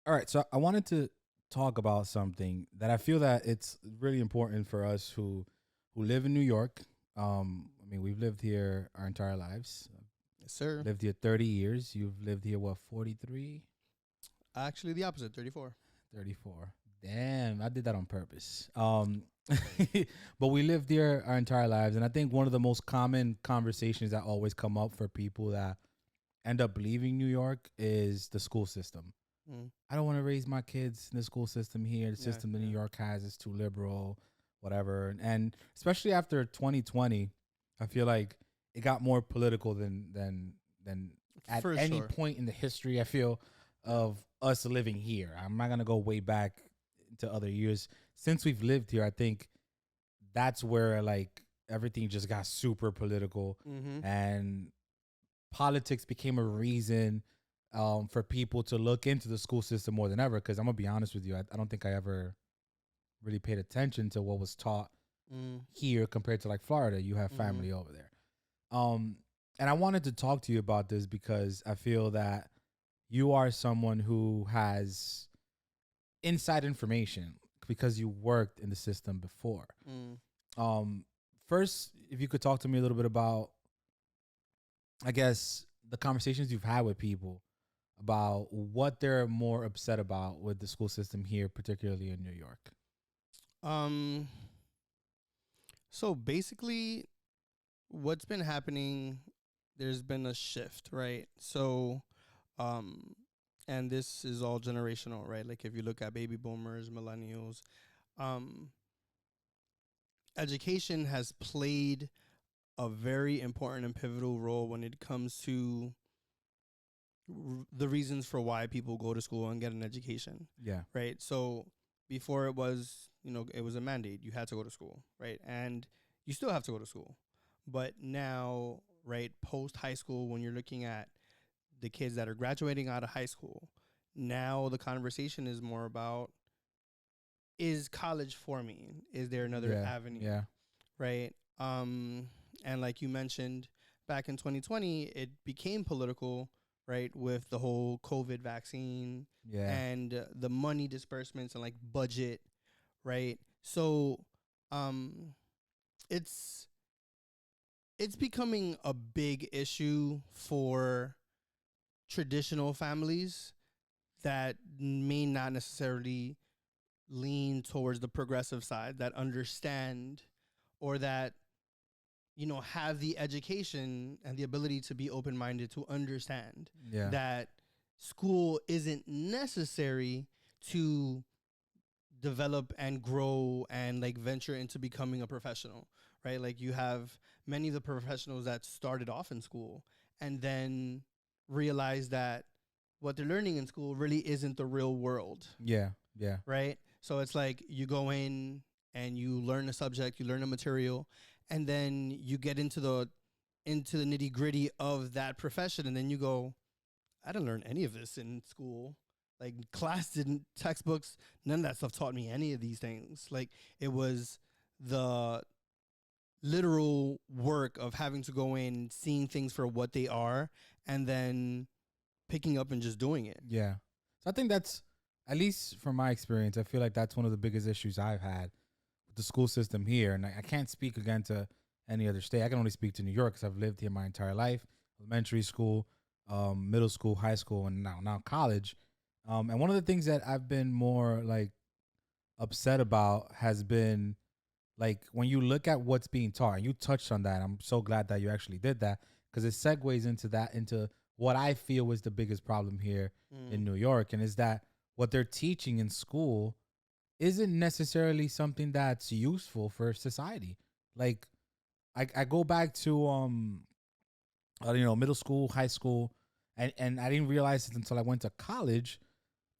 All right, so I wanted to talk about something that I feel that it's really important for us who live in New York. I mean, we've lived here our entire lives. Yes, sir. Lived here 30 years. You've lived here what, 43, Actually, the opposite, 34. 34. Damn, I did that on purpose. But we lived here our entire lives, and I think one of the most common conversations that always come up for people that end up leaving New York is the school system. Mm. I don't want to raise my kids in the school system here. The Yeah, system that New yeah. York has is too liberal, whatever. And especially after 2020, I feel like it got more political than at For any sure. point in the history. I feel Yeah. of us living here. I'm not gonna go way back to other years since we've lived here. I think that's where like everything just got super political Mm-hmm. and politics became a reason for people to look into the school system more than ever. Because I'm gonna be honest with you, I don't think I ever really paid attention to what was taught Mm. here compared to like Florida. You have Mm-hmm. family over there, um, and I wanted to talk to you about this because I feel that you are someone who has inside information because you worked in the system before. Mm. Um, First, if you could talk to me a little bit about, I guess, the conversations you've had with people about what they're more upset about with the school system here, particularly in New York. Um. So basically, what's been happening? There's been a shift, right? So, um, and this is all generational, right? Like if you look at baby boomers, millennials, um, education has played a very important and pivotal role when it comes to the reasons for why people go to school and get an education, Yeah. right? So before it was, it was a mandate. You had to go to school, right? And you still have to go to school. But now, right, post high school, when you're looking at the kids that are graduating out of high school, now the conversation is more about, is college for me? Is there another Yeah. avenue, Yeah. right? And like you mentioned, back in 2020, it became political, right, with the whole COVID vaccine Yeah. and the money disbursements and like budget, right? So, um, it's it's becoming a big issue for traditional families that may not necessarily lean towards the progressive side, that understand or that have the education and the ability to be open minded to understand Yeah. that school isn't necessary to develop and grow and like venture into becoming a professional, right? Like you have many of the professionals that started off in school and then realize that what they're learning in school really isn't the real world, Yeah. Yeah. right? So it's like you go in and you learn a subject, you learn a material, and then you get into the nitty gritty of that profession, and then you go, I didn't learn any of this in school. Like class didn't, textbooks, none of that stuff taught me any of these things. Like it was the literal work of having to go in, seeing things for what they are, and then picking up and just doing it. Yeah. So I think that's, at least from my experience, I feel like that's one of the biggest issues I've had with the school system here. And I can't speak again to any other state. I can only speak to New York because I've lived here my entire life, elementary school, middle school, high school, and now college. And one of the things that I've been more like upset about has been like when you look at what's being taught, and you touched on that. I'm so glad that you actually did that because it segues into that, into what I feel was the biggest problem here in Mm. New York, and is that what they're teaching in school isn't necessarily something that's useful for society. Like I go back to middle school, high school, and I didn't realize it until I went to college.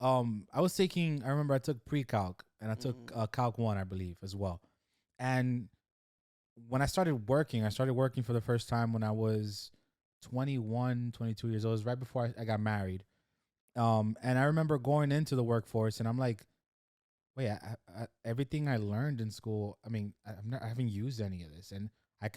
I remember I took pre-calc and I took Mm. calc 1, I believe, as well. And when I started working for the first time when I was 21, 22 years old. It was right before I got married. And I remember going into the workforce and I'm like, wait, everything I learned in school, I mean, I haven't used any of this. And 8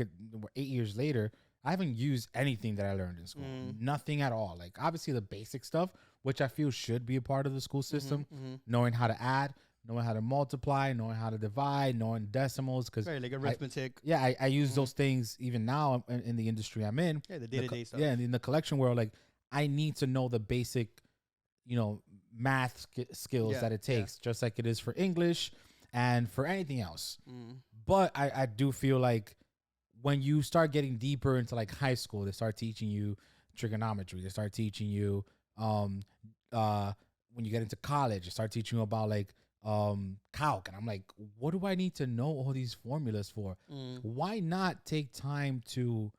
years later, I haven't used anything that I learned in school. Nothing at all. Like obviously the basic stuff, which I feel should be a part of the school system, knowing how to add, knowing how to multiply, knowing how to divide, knowing decimals. Because Right, like arithmetic. I use those things even now in the industry I'm in. Yeah, the day-to-day stuff. Yeah, in the collection world, like I need to know the basic, math skills that it takes, just like it is for English and for anything else. But I do feel like when you start getting deeper into like high school, they start teaching you trigonometry. They start teaching you when you get into college, they start teaching you about like calc. And I'm like, what do I need to know all these formulas for? Why not take time to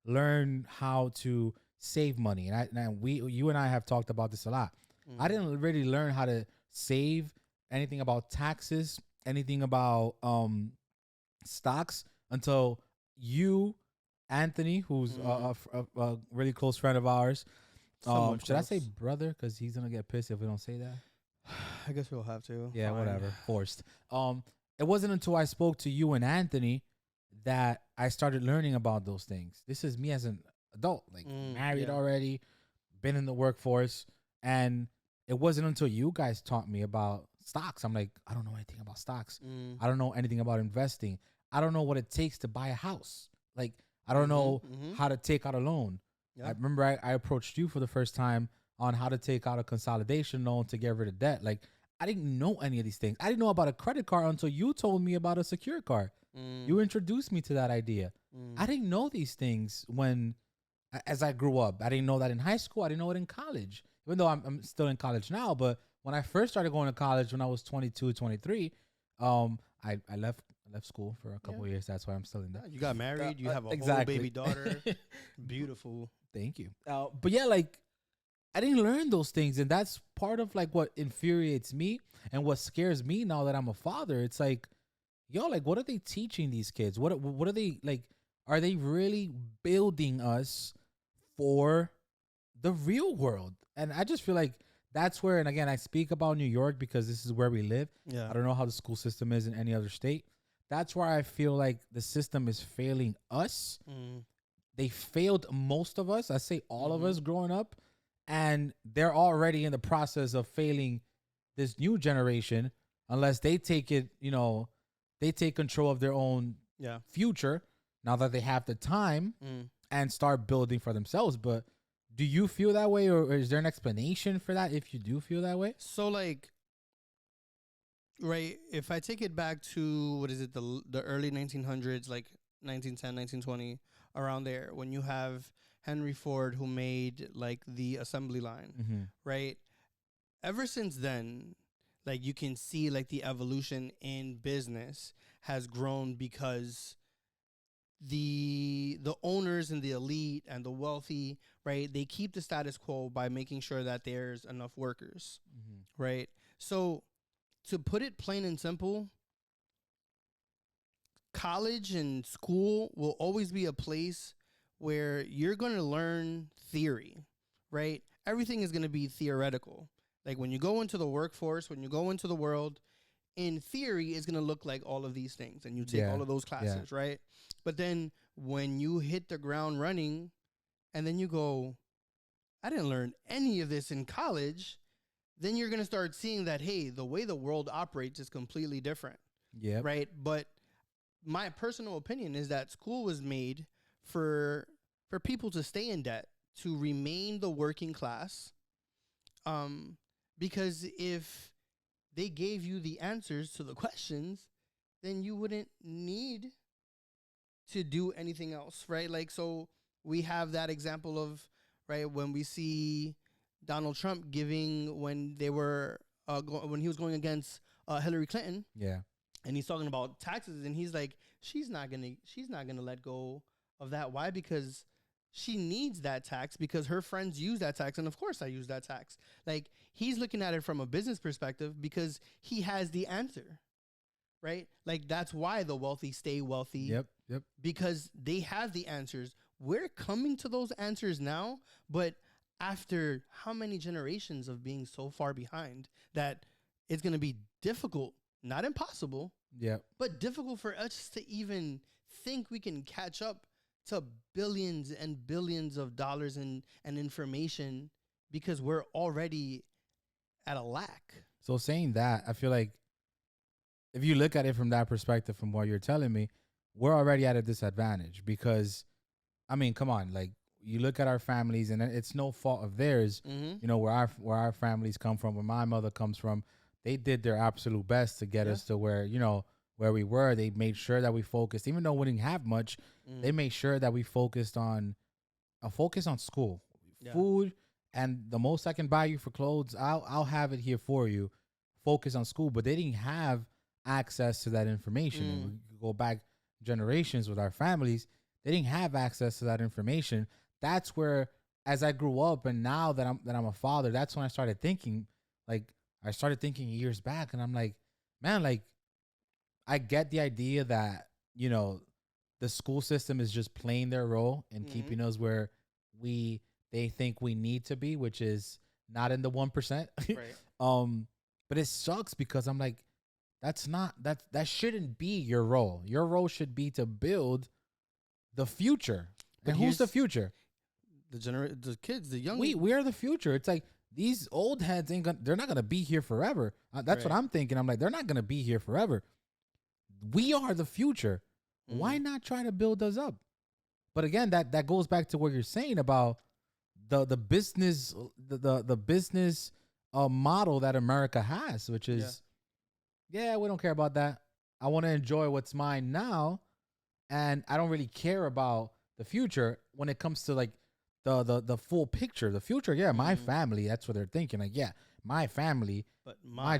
learn how to save money? And you and I have talked about this a lot. I didn't really learn how to save, anything about taxes, anything about stocks until you, Anthony, who's a really close friend of ours. Should I say brother? Because he's gonna get pissed if we don't say that. I guess we'll have to. Yeah, Fine. whatever. Forced. It wasn't until I spoke to you and Anthony that I started learning about those things. This is me as an adult, like married already, been in the workforce, and it wasn't until you guys taught me about stocks. I'm like, I don't know anything about stocks. I don't know anything about investing. I don't know what it takes to buy a house. Like, I don't know how to take out a loan. I remember I approached you for the first time on how to take out a consolidation loan to get rid of debt. Like, I didn't know any of these things. I didn't know about a credit card until you told me about a secure card. You introduced me to that idea. I didn't know these things as I grew up. I didn't know that in high school. I didn't know it in college, even though I'm still in college now. But when I first started going to college when I was 22, 23, I left school for a couple of years. That's why I'm still in that. You got married. You have a whole baby daughter. Beautiful. Thank you. But yeah, like I didn't learn those things, and that's part of like what infuriates me and what scares me now that I'm a father. It's like, yo, like what are they teaching these kids? What are they like? Are they really building us for the real world? And I just feel like that's where, and again, I speak about New York because this is where we live. Yeah. I don't know how the school system is in any other state. That's where I feel like the system is failing us. They failed most of us. I say all of us growing up. And they're already in the process of failing this new generation unless they take it, they take control of their own future now that they have the time and start building for themselves. But do you feel that way, or is there an explanation for that if you do feel that way? So, like, right, if I take it back to, what is it, the early 1900s, like 1910, 1920, around there, when you have Henry Ford, who made like the assembly line, right? Ever since then, like you can see like the evolution in business has grown because the owners and the elite and the wealthy, right? They keep the status quo by making sure that there's enough workers, right? So to put it plain and simple, college and school will always be a place where you're going to learn theory, right? Everything is going to be theoretical. Like when you go into the workforce, when you go into the world, in theory, it's going to look like all of these things. And you take all of those classes, right? But then when you hit the ground running and then you go, I didn't learn any of this in college, then you're going to start seeing that, hey, the way the world operates is completely different, right? But my personal opinion is that school was made for people to stay in debt, to remain the working class, because if they gave you the answers to the questions, then you wouldn't need to do anything else, right? Like, so we have that example of, right, when we see Donald Trump giving, when they were when he was going against Hillary Clinton, and he's talking about taxes, and he's like, she's not gonna let go of that. Why? Because she needs that tax because her friends use that tax. And of course I use that tax. Like he's looking at it from a business perspective because he has the answer, right? Like that's why the wealthy stay wealthy. Yep. Because they have the answers. We're coming to those answers now, but after how many generations of being so far behind that it's going to be difficult, not impossible, but difficult for us to even think we can catch up to billions and billions of dollars and information because we're already at a lack. So saying that, I feel like if you look at it from that perspective, from what you're telling me, we're already at a disadvantage because, I mean, come on, like you look at our families, and it's no fault of theirs. Mm-hmm. You know where our families come from, where my mother comes from. They did their absolute best to get us to where where we were. They made sure that we focused, even though we didn't have much. Mm. They made sure that we focused on a focus on school, food, and the most I can buy you for clothes, I'll have it here for you. Focus on school, but they didn't have access to that information. And we go back generations with our families, they didn't have access to that information. That's where, as I grew up, and now that I'm a father, that's when I started thinking. Like I started thinking years back, and I'm like, man, like I get the idea that the school system is just playing their role and keeping us where they think we need to be, which is not in the 1%. Right. But it sucks because I'm like, that shouldn't be your role. Your role should be to build the future. But And who's the future? The kids, the young. We are the future. It's like these old heads they're not gonna be here forever. That's what I'm thinking. I'm like, they're not gonna be here forever. We are the future. Why not try to build us up? But again, that goes back to what you're saying about the business the business model that America has, which is we don't care about that. I want to enjoy what's mine now, and I don't really care about the future when it comes to like the full picture. The future, my family. That's what they're thinking. Like, my family, but my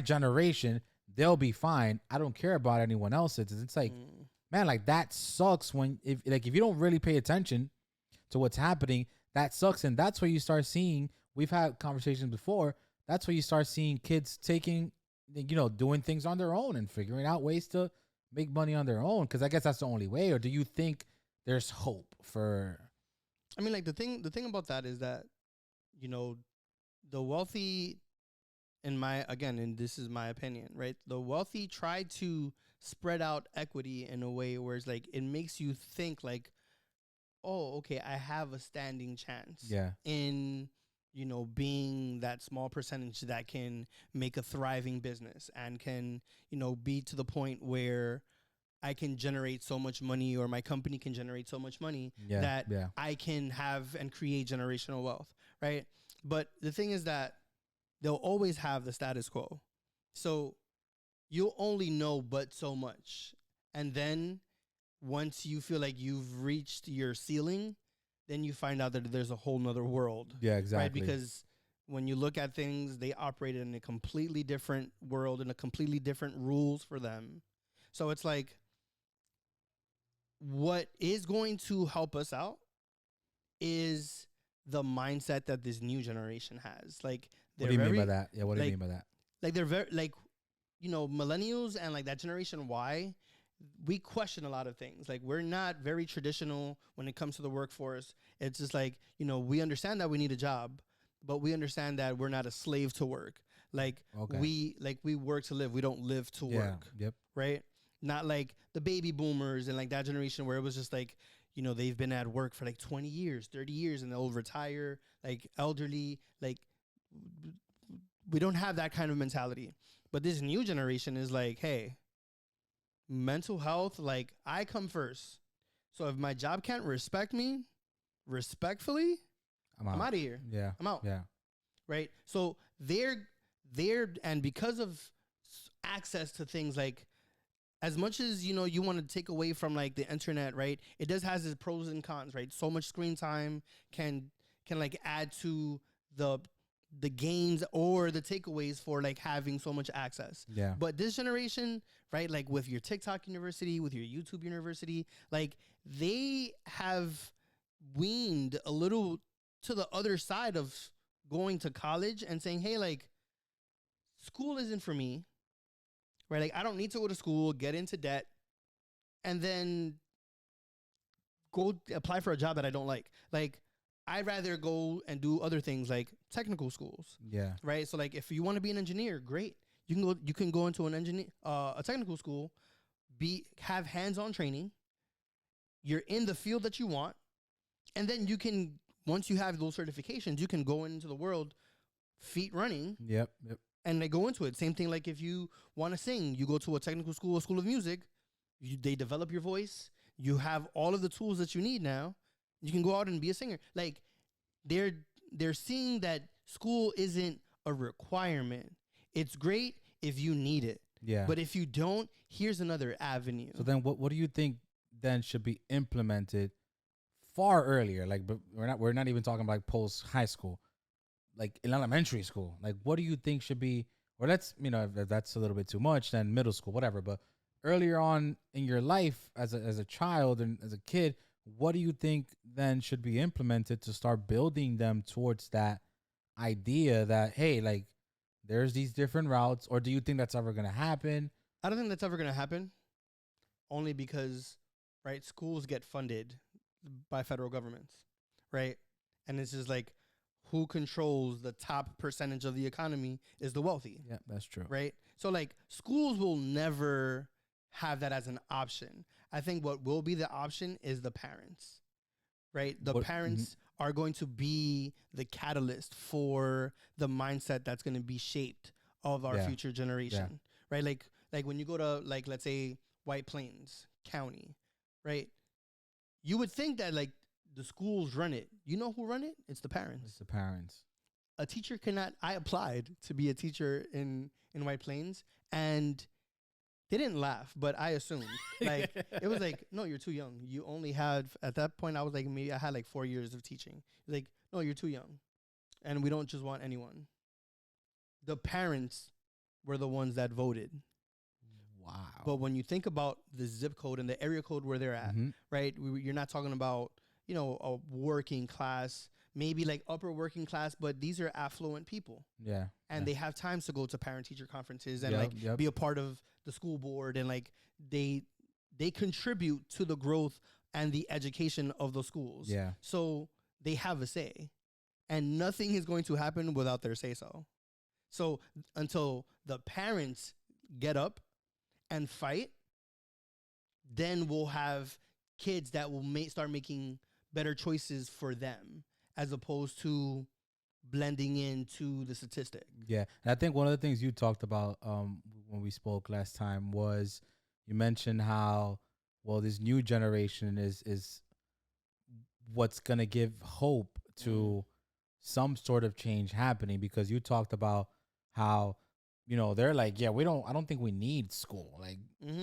generation, they'll be fine. I don't care about anyone else. It's like, man, like that sucks when if you don't really pay attention to what's happening, that sucks. And that's where you start seeing, we've had conversations before, that's where you start seeing kids taking, doing things on their own and figuring out ways to make money on their own. Cause I guess that's the only way. Or do you think there's hope for? I mean, like the thing about that is that, the wealthy, and this is my opinion, right? The wealthy try to spread out equity in a way where it's like, it makes you think like, oh, okay, I have a standing chance in, being that small percentage that can make a thriving business and can, be to the point where I can generate so much money, or my company can generate so much money that I can have and create generational wealth, right? But the thing is that they'll always have the status quo. So you'll only know but so much. And then once you feel like you've reached your ceiling, then you find out that there's a whole nother world. Yeah, exactly. Right? Because when you look at things, they operate in a completely different world and a completely different rules for them. So it's like, what is going to help us out is the mindset that this new generation has. Like, what do you mean by that? Yeah, what do you mean by that? Like, they're very, like, millennials and like that generation Y, we question a lot of things. Like, we're not very traditional when it comes to the workforce. It's just like, we understand that we need a job, but we understand that we're not a slave to work. Like, we work to live. We don't live to work. Yep. Right? Not like the baby boomers and like that generation where it was just like, they've been at work for like 20 years, 30 years, and they'll retire, like elderly. Like, we don't have that kind of mentality. But this new generation is like, hey, mental health, like, I come first. So if my job can't respect me respectfully, I'm out of here. Yeah. I'm out. Yeah. Right? So they're and because of access to things, like, as much as, you want to take away from like the internet, right? It does has its pros and cons, right? So much screen time can like add to the gains or the takeaways for like having so much access. Yeah. But this generation, right, like with your TikTok university, with your YouTube university, like they have weaned a little to the other side of going to college and saying, hey, like, school isn't for me, right? Like, I don't need to go to school, get into debt, and then go apply for a job that I don't like. Like, I'd rather go and do other things like technical schools. Yeah. Right. So like, if you want to be an engineer, great. You can go into a technical school, have hands-on training, you're in the field that you want, and then you can, once you have those certifications, you can go into the world feet running. Yep. And they go into it. Same thing like if you want to sing, you go to a technical school, a school of music, they develop your voice. You have all of the tools that you need now. You can go out and be a singer. Like they're seeing that school isn't a requirement. It's great if you need it. Yeah. But if you don't, here's another avenue. So then what do you think then should be implemented far earlier? Like, but we're not even talking about like post high school, like in elementary school. Like, what do you think should be, or let's, if that's a little bit too much, then middle school, whatever. But earlier on in your life as a child and as a kid, what do you think then should be implemented to start building them towards that idea that, hey, like there's these different routes? Or do you think that's ever going to happen? I don't think that's ever going to happen, only because, right, schools get funded by federal governments, right? And it's just like, who controls the top percentage of the economy is the wealthy. Yeah, that's true. Right? So, like, schools will never have that as an option. I think what will be the option is the parents, right? The parents are going to be the catalyst for the mindset that's going to be shaped of our future generation, right? Like when you go to, like, let's say White Plains County, right? You would think that, like, the schools run it. You know who run it? It's the parents. It's the parents. A teacher cannot. I applied to be a teacher in White Plains, and they didn't laugh, but I assumed. Like, it was like, no, you're too young. You only had, at that point, I was like, maybe I had like 4 years of teaching. Like, no, you're too young. And we don't just want anyone. The parents were the ones that voted. Wow. But when you think about the zip code and the area code where they're at, right? You're not talking about, a working class, maybe like upper working class, but these are affluent people. Yeah. And they have times to go to parent teacher conferences and be a part of the school board, and like they contribute to the growth and the education of the schools. Yeah. So they have a say, and nothing is going to happen without their say so. So until the parents get up and fight, then we'll have kids that will start making better choices for them, as opposed to blending into the statistic. Yeah. And I think one of the things you talked about when we spoke last time was you mentioned how, well, this new generation is what's going to give hope to some sort of change happening, because you talked about how, they're like, yeah, I don't think we need school, like,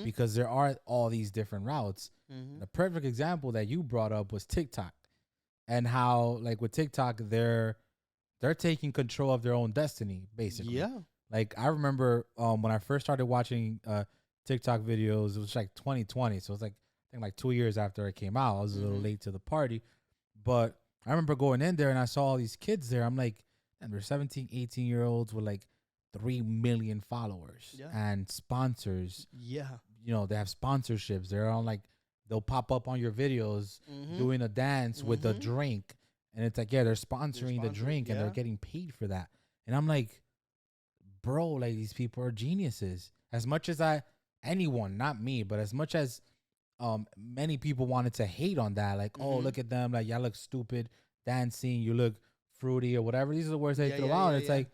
because there are all these different routes. The perfect example that you brought up was TikTok, and how, like, with TikTok, they're taking control of their own destiny, basically. Yeah. Like, I remember when I first started watching TikTok videos, it was like 2020. So it's like, I think like 2 years after it came out. I was a little late to the party. But I remember going in there and I saw all these kids there. I'm like, and they're 17, 18-year-olds with like 3 million followers and sponsors. Yeah. They have sponsorships. They're on, like, they'll pop up on your videos doing a dance with a drink. And it's like, they're sponsoring the drink and they're getting paid for that. And I'm like, bro, like, these people are geniuses. As much as anyone, not me, but as much as many people wanted to hate on that, like, oh, look at them, like, y'all look stupid dancing, you look fruity or whatever. These are the words they throw out. It's like,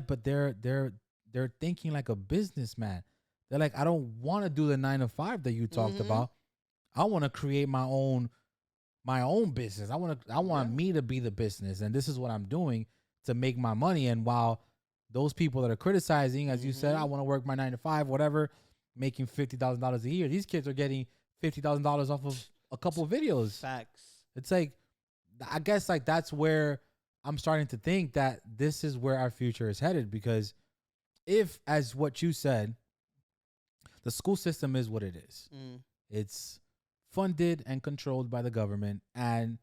but they're thinking like a businessman. They're like, I don't want to do the 9 to 5 that you talked about. I want to create my own business. I want me to be the business, and this is what I'm doing to make my money. And while those people that are criticizing, as you said, I want to work my 9 to 5, whatever, making $50,000 a year, these kids are getting $50,000 off of a couple of videos. Facts. It's like, I guess, like, that's where I'm starting to think that this is where our future is headed, because if, as what you said, the school system is what it is, it's funded and controlled by the government, and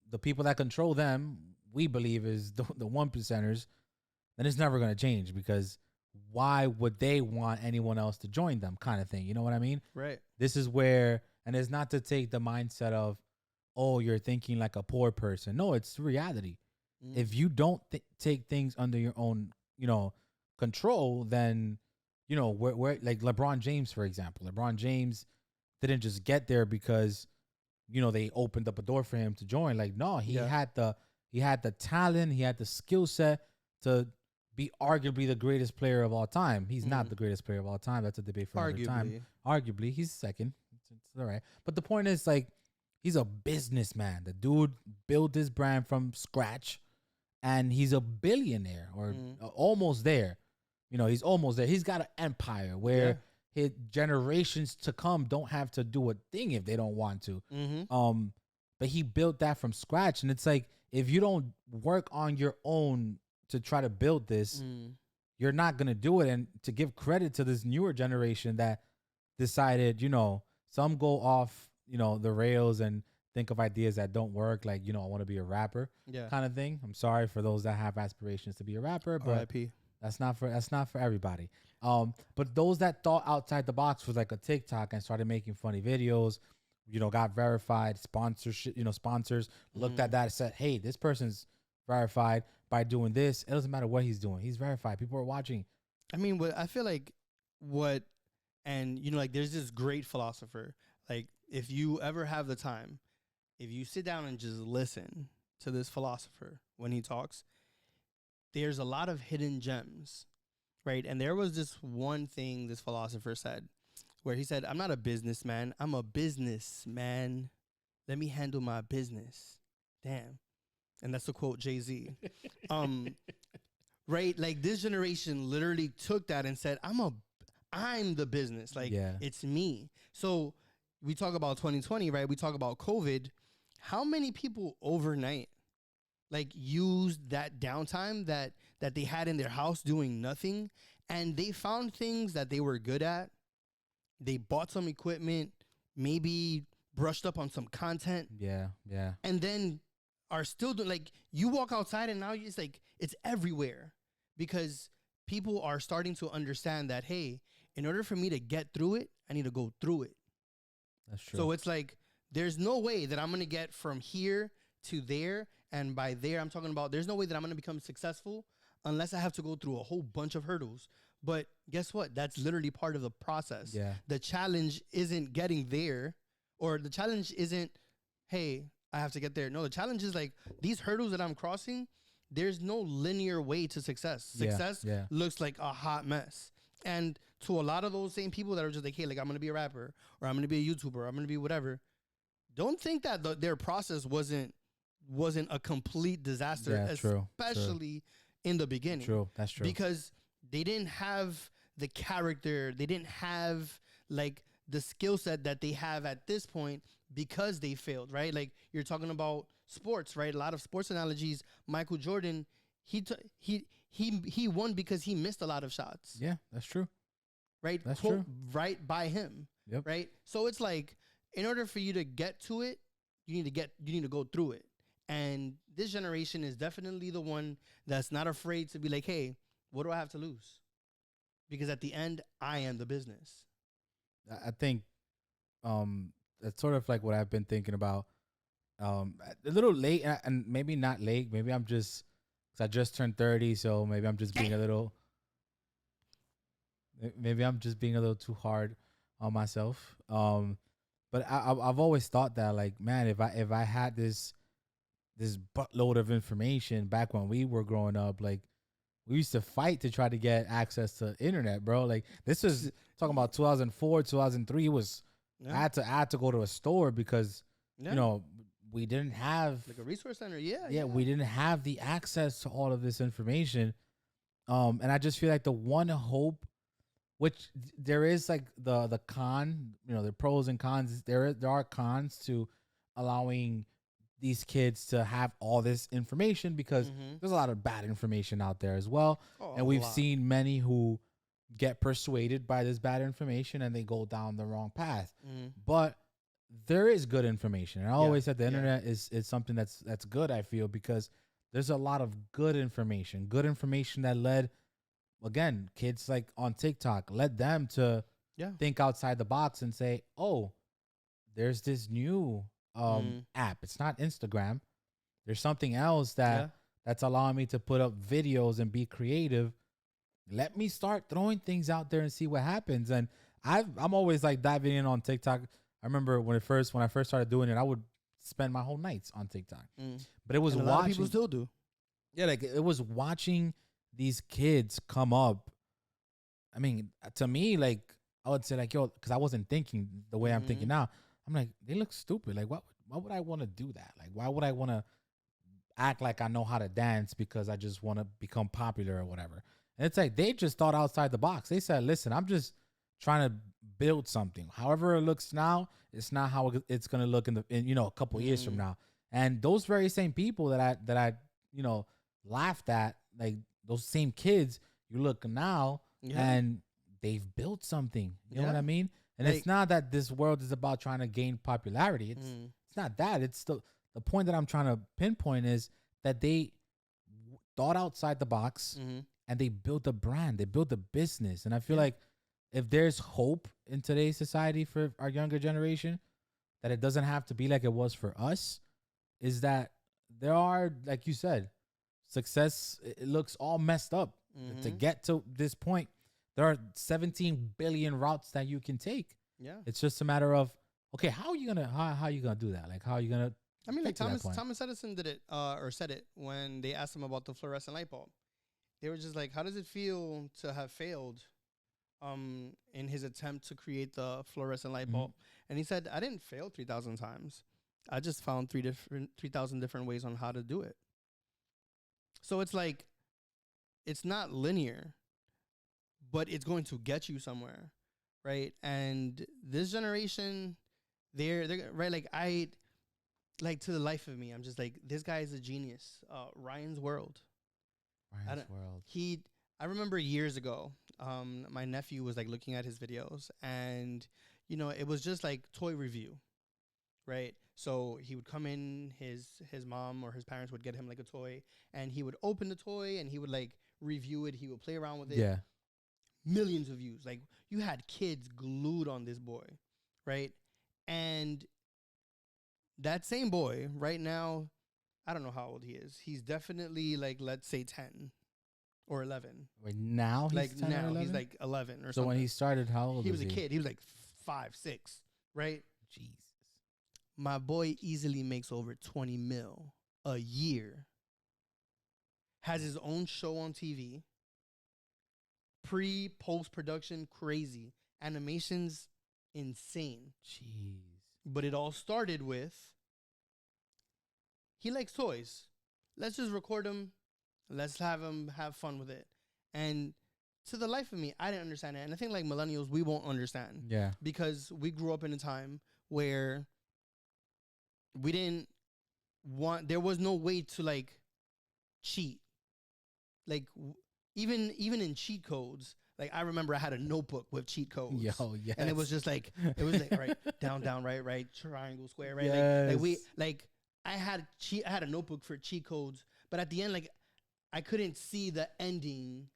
the people that control them, we believe, is the 1%ers, then it's never going to change, because why would they want anyone else to join them, kind of thing? You know what I mean? Right. This is where, and it's not to take the mindset of, oh, you're thinking like a poor person. No, it's reality. If you don't take things under your own, control, then, where like LeBron James, for example. LeBron James didn't just get there because they opened up a door for him to join. Like, no, he Yeah. had the talent, he had the skill set to be arguably the greatest player of all time. He's not the greatest player of all time. That's a debate for another time. Arguably, he's second. It's all right. But the point is, like, he's a businessman. The dude built his brand from scratch, and he's a billionaire or almost there. He's almost there. He's got an empire where his generations to come don't have to do a thing if they don't want to. But he built that from scratch, and it's like, if you don't work on your own to try to build this, you're not gonna do it. And to give credit to this newer generation that decided, some go off, the rails and think of ideas that don't work, like, I want to be a rapper, kind of thing. I'm sorry for those that have aspirations to be a rapper, but RIP. that's not for everybody. But those that thought outside the box was like a TikTok and started making funny videos, got verified, sponsorship, sponsors looked at that and said, hey, this person's verified by doing this. It doesn't matter what he's doing. He's verified. People are watching. I mean, I feel like like, there's this great philosopher. Like, if you ever have the time, if you sit down and just listen to this philosopher when he talks, there's a lot of hidden gems, right? And there was this one thing this philosopher said, where he said, I'm not a businessman. I'm a businessman. Let me handle my business. Damn. And that's the quote Jay-Z. Right? Like, this generation literally took that and said, I'm the business. Like, it's me. So we talk about 2020, right? We talk about COVID. How many people overnight, like, used that downtime that they had in their house doing nothing, and they found things that they were good at? They bought some equipment, maybe brushed up on some content. Yeah. And then are still doing, like, you walk outside and now it's like, it's everywhere, because people are starting to understand that, hey, in order for me to get through it, I need to go through it. That's true. So it's like, there's no way that I'm going to get from here to there. And by there, I'm talking about, there's no way that I'm going to become successful unless I have to go through a whole bunch of hurdles. But guess what? That's literally part of the process. Yeah. The challenge isn't getting there, or the challenge isn't, hey, I have to get there. No, the challenge is like, these hurdles that I'm crossing, there's no linear way to success. Success looks like a hot mess. And to a lot of those same people that are just like, hey, like, I'm going to be a rapper, or I'm going to be a YouTuber, or I'm going to be whatever, don't think that their process wasn't a complete disaster, especially in the beginning. True, that's true. Because they didn't have the character, they didn't have, like, the skill set that they have at this point because they failed, right? Like, you're talking about sports, right? A lot of sports analogies. Michael Jordan, he won because he missed a lot of shots. Yeah, that's true. Right? That's true. Right by him. Yep. Right? So it's like, in order for you to get to it, you need to go through it. And this generation is definitely the one that's not afraid to be like, hey, what do I have to lose? Because at the end, I am the business. I think that's sort of like what I've been thinking about. A little late, and maybe not late. Maybe I'm just, because I just turned 30, so maybe I'm just being a little. Maybe I'm just being a little too hard on myself. But I've always thought that, like, man, if I had this buttload of information back when we were growing up, like, we used to fight to try to get access to internet, bro. Like, this was talking about 2004, 2003. It was I had to go to a store because we didn't have, like, a resource center. We didn't have the access to all of this information. And I just feel like the one hope, which there is, like, the con, the pros and cons. There are cons to allowing these kids to have all this information, because there's a lot of bad information out there as well. And we've seen many who get persuaded by this bad information and they go down the wrong path. But there is good information. And I always said the internet is something that's good, I feel, because there's a lot of good information that led, again, kids like on TikTok, led them to think outside the box and say, oh, there's this new app. It's not Instagram. There's something else that's allowing me to put up videos and be creative. Let me start throwing things out there and see what happens. And I'm always, like, diving in on TikTok. I remember when I first started doing it, I would spend my whole nights on TikTok. Mm. But it was And a lot of people watching, still do. yeah, like it was watching these kids come up. I mean, to me, like I would say, like yo, because I wasn't thinking the way I'm thinking Mhm. now. I'm like, they look stupid. Like, why would I want to do that? Like, why would I want to act like I know how to dance because I just want to become popular or whatever? And it's like they just thought outside the box. They said, listen, I'm just trying to build something. However it looks now, it's not how it's gonna look in a couple years from Mm. now. And those very same people that I laughed at, like those same kids, you look now Yeah. and they've built something. You know what Yeah. I mean? And Like, it's not that this world is about trying to gain popularity. It's not that. It's the point that I'm trying to pinpoint is that they thought outside the box mm-hmm. and they built a brand, they built a business. And I feel Yeah. like if there's hope in today's society for our younger generation, that it doesn't have to be like it was for us, is that there are, like you said, success, it looks all messed up. To Mm-hmm. get to this point, there are 17 billion routes that you can take. Yeah. It's just a matter of, okay, how are you gonna do that? Like, how are you gonna I mean, like get to that point? Thomas Edison did it, or said it when they asked him about the fluorescent light bulb. They were just like, "How does it feel to have failed, in his attempt to create the fluorescent light Mhm. bulb?" And he said, "I didn't fail 3,000 times. I just found 3,000 different ways on how to do it." So it's like it's not linear, but it's going to get you somewhere, right? And this generation, they're right. Like I like to the life of me, I'm just like, this guy is a genius. Ryan's World. I Ryan's don't. World. He. I remember years ago. My nephew was like looking at his videos, and it was just like toy review, right? So he would come in, his mom or his parents would get him like a toy, and he would open the toy and he would like review it. He would play around with it. Yeah. Millions of views. Like you had kids glued on this boy, right? And that same boy right now, I don't know how old he is. He's definitely like, let's say 10 or 11. Wait, now he's Like 10 or now 11? he's like 11 or So something. when he started, how old He was was a he? kid. He was like 5, 6, right? Jesus. My boy easily makes over 20 mil a year. Has his own show on TV. Post production crazy. Animations insane. Jeez. But it all started with he likes toys. Let's just record him. Let's have him have fun with it. And to the life of me, I didn't understand it. And I think like millennials, we won't understand Yeah. because we grew up in a time where we didn't there was no way to like cheat. Like even in cheat codes, like I remember I had a notebook with cheat codes. Yo, yes. And it was just like, it was like, right, down, right, triangle, square, right? Yes. I had a notebook for cheat codes, but at the end, like, I couldn't see the ending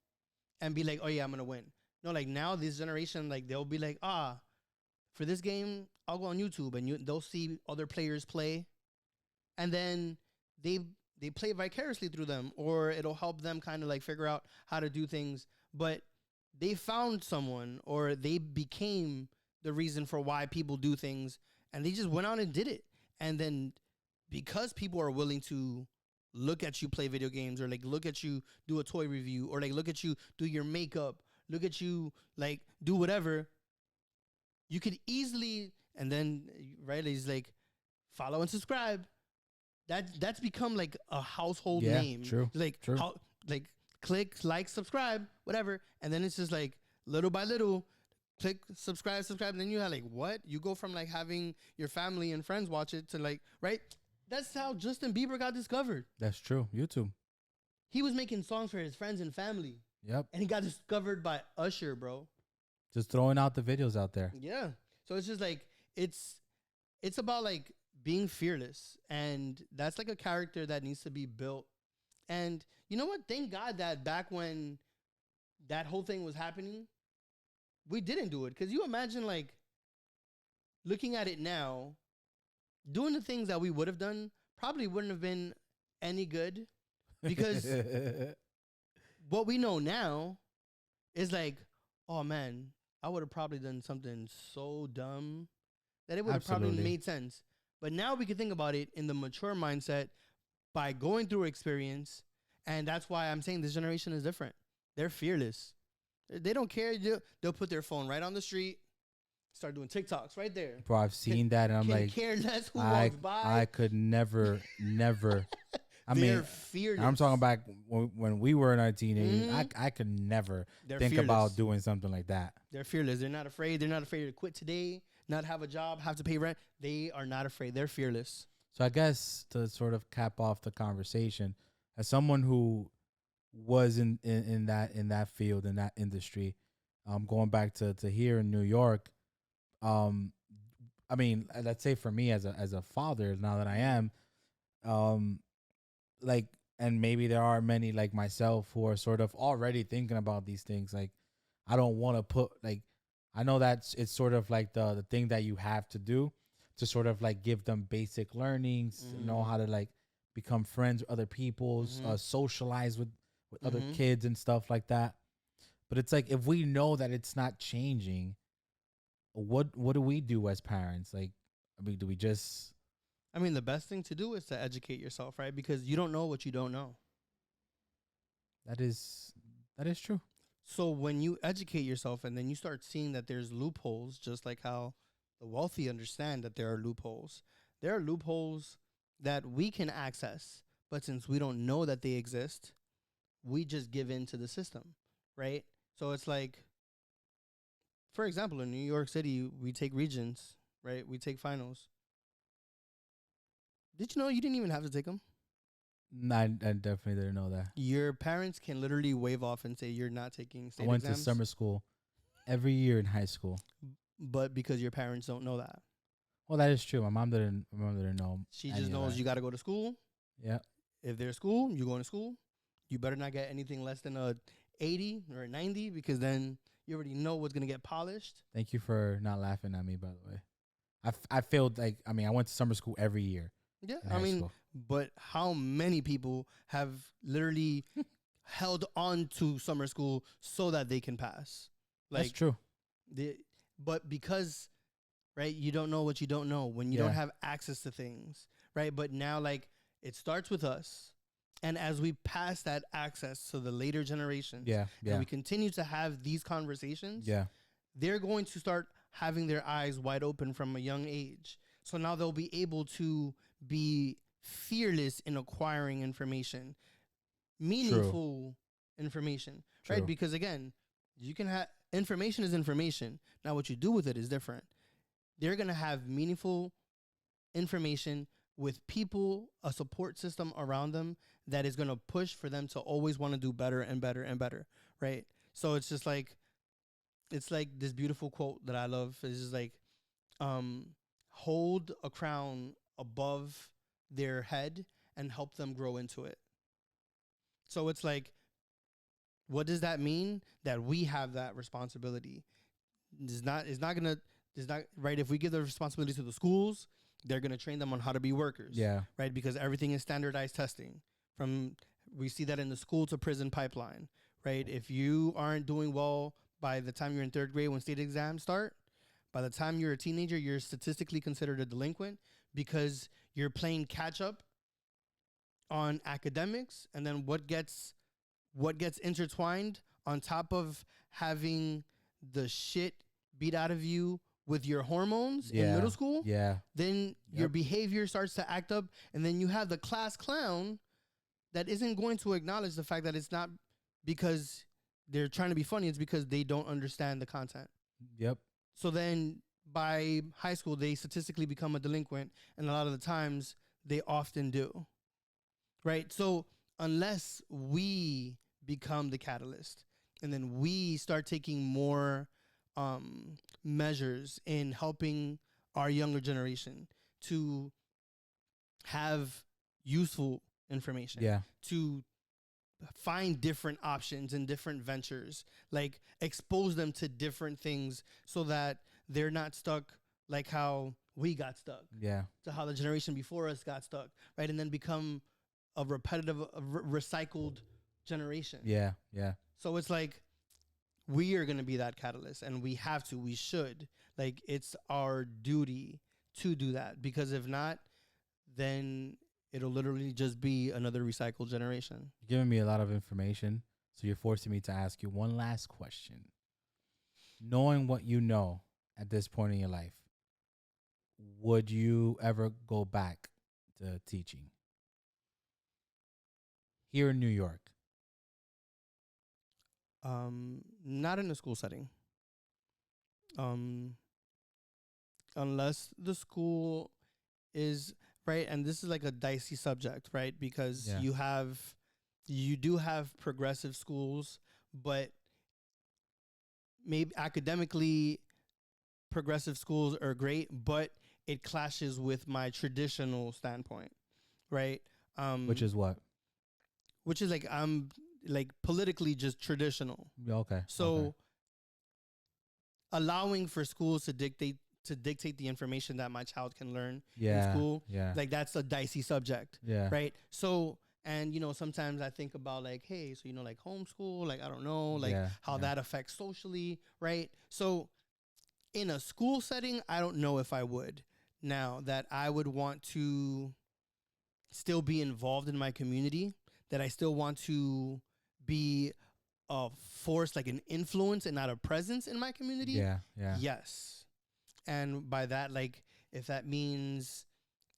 and be like, oh yeah, I'm gonna win. No, like now this generation, like they'll be like, for this game, I'll go on YouTube and they'll see other players play, and then they play vicariously through them, or it'll help them kind of like figure out how to do things. But they found someone, or they became the reason for why people do things, and they just went out and did it. And then because people are willing to look at you play video games, or like look at you do a toy review, or like look at you do your makeup, look at you like do whatever, you could easily, and then right, he's like, follow and subscribe. That's become like a household Yeah, name. true, Like true. like click, like, subscribe, whatever, and then it's just like little by little, click, subscribe, and then you have like, what? You go from like having your family and friends watch it to like, right? That's how Justin Bieber got discovered. That's true. YouTube. He was making songs for his friends and family, Yep. and he got discovered by Usher, bro. Just throwing out the videos out there. Yeah. So it's just like it's about like being fearless, and that's like a character that needs to be built. And you know what? Thank God that back when that whole thing was happening, we didn't do it. Because you imagine like looking at it now, doing the things that we would have done probably wouldn't have been any good, because what we know now is like, oh man, I would have probably done something so dumb that it would have probably Absolutely. made sense. But now we can think about it in the mature mindset by going through experience. And that's why I'm saying this generation is different. They're fearless. They don't care. They'll put their phone right on the street, start doing TikToks right there. Bro, I've seen that, and I'm Can like, care less who I walks by. I could never, never. I They're mean, fearless. I'm talking back when we were in our teenagers. Mhm. I could never They're think fearless. about doing something like that. They're fearless. They're not afraid. They're not afraid to quit today, not have a job, have to pay rent. They are not afraid. They're fearless. So I guess to sort of cap off the conversation, as someone who was in that field, in that industry, going back to here in New York, um, I mean, let's say for me as a father, now that I am, um, like, and maybe there are many like myself who are sort of already thinking about these things. Like, I don't want to put like, I know that it's sort of like the thing that you have to do to sort of like give them basic learnings, to know how to like become friends with other people, socialize with other kids and stuff like that. But it's like, if we know that it's not changing, what do we do as parents? Like, I mean, do we just? I mean, the best thing to do is to educate yourself, right? Because you don't know what you don't know. That is true. So when you educate yourself and then you start seeing that there's loopholes, just like how the wealthy understand that there are loopholes that we can access. But since we don't know that they exist, we just give in to the system, right? So it's like, for example, in New York City, we take regions, right? We take finals. Did you know you didn't even have to take them? No, I definitely didn't know that. Your parents can literally wave off and say you're not taking state I went exams. to summer school every year in high school. But because your parents don't know that. Well, that is true. My mom didn't know. She just knows you got to go to school. Yeah. If there's school, you going to school. You better not get anything less than a 80 or a 90 because then you already know what's going to get polished. Thank you for not laughing at me, by the way. I felt like, I mean, I went to summer school every year. Yeah, in I high mean, school. but how many people have literally held on to summer school so that they can pass? That's true. But because, right, you don't know what you don't know when you don't have access to things, right? But now, like, it starts with us. And as we pass that access to the later generations, and we continue to have these conversations, they're going to start having their eyes wide open from a young age. So now they'll be able to be fearless in acquiring information, meaningful information, right? Because again, you can have information is information. Now what you do with it is different. They're going to have meaningful information with people, a support system around them that is going to push for them to always want to do better and better and better, right? So it's just like, it's like this beautiful quote that I love. It's just like, hold a crown above their head and help them grow into it. So it's like, what does that mean? That we have that responsibility. It's not right. If we give the responsibility to the schools, they're going to train them on how to be workers. Yeah. Right. Because everything is standardized testing. We see that in the school to prison pipeline, right? If you aren't doing well by the time you're in third grade when state exams start, by the time you're a teenager, you're statistically considered a delinquent because you're playing catch up on academics. And then what gets intertwined on top of having the shit beat out of you with your hormones in middle school, then your behavior starts to act up. And then you have the class clown that isn't going to acknowledge the fact that it's not because they're trying to be funny. It's because they don't understand the content. Yep. So then by high school, they statistically become a delinquent. And a lot of the times they often do. Right. So unless we become the catalyst and then we start taking more measures in helping our younger generation to have useful information, to find different options and different ventures, like expose them to different things so that they're not stuck like how we got stuck, to how the generation before us got stuck, right? And then become a repetitive, recycled generation. Yeah. So it's like we are going to be that catalyst, and we have to, we should, like, it's our duty to do that, because if not, then it'll literally just be another recycled generation. You're giving me a lot of information, so you're forcing me to ask you one last question. Knowing what you know at this point in your life, would you ever go back to teaching here in New York? Not in a school setting. Unless the school is right, and this is like a dicey subject, right? Because Yeah. you do have progressive schools, but maybe academically progressive schools are great, but it clashes with my traditional standpoint, right? Which is what? Which is like, I'm like politically just traditional. Yeah, okay. So okay. allowing for schools to dictate the information that my child can learn Yeah. in school, Yeah. like, that's a dicey subject, Yeah. right? So, and sometimes I think about, like, hey, so like homeschool, like, I don't know, like, Yeah, how yeah. that affects socially, right? So in a school setting, I don't know if I would. Now that I would want to still be involved in my community, that I still want to be a force, like an influence and not a presence in my community. Yeah. Yeah. Yes. And by that, like, if that means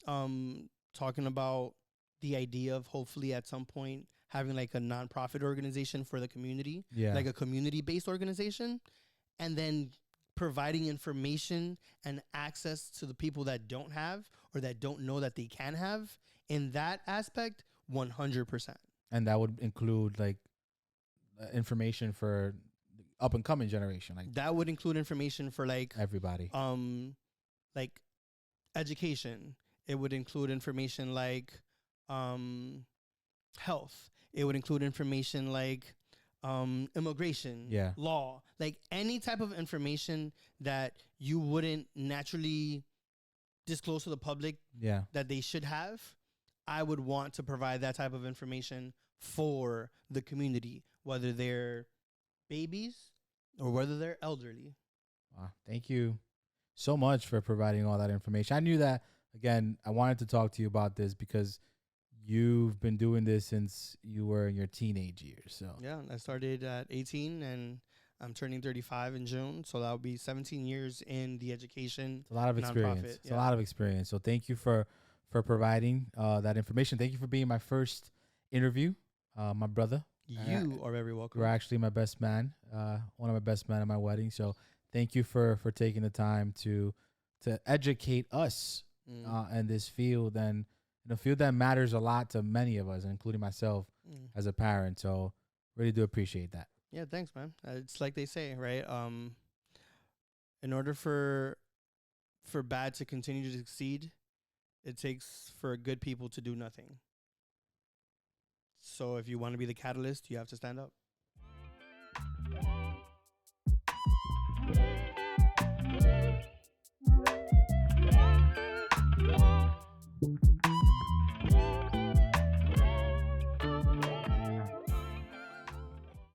talking about the idea of hopefully at some point having like a nonprofit organization for the community, Yeah. like a community-based organization, and then providing information and access to the people that don't have or that don't know that they can have, in that aspect, 100%. And that would include like information for up and coming generation, like That would include information for like everybody. like education. It would include information like health. It would include information like immigration, Yeah. law, like any type of information that you wouldn't naturally disclose to the public Yeah. that they should have. I would want to provide that type of information for the community, whether they're babies or whether they're elderly. Wow. Thank you so much for providing all that information. I knew that, again, I wanted to talk to you about this because you've been doing this since you were in your teenage years. So Yeah, I started at 18 and I'm turning 35 in June. So that would be 17 years in the education. it's a lot of experience. Nonprofit, It's a lot of experience. So thank you for providing that information. Thank you for being my first interview, my brother. You are very welcome. You're actually my best man, one of my best men at my wedding. So thank you for taking the time to educate us in this field, and in a field that matters a lot to many of us, including myself as a parent. So really do appreciate that. Yeah, thanks, man. It's like they say, right? In order for bad to continue to succeed, it takes for good people to do nothing. So if you want to be the catalyst, you have to stand up.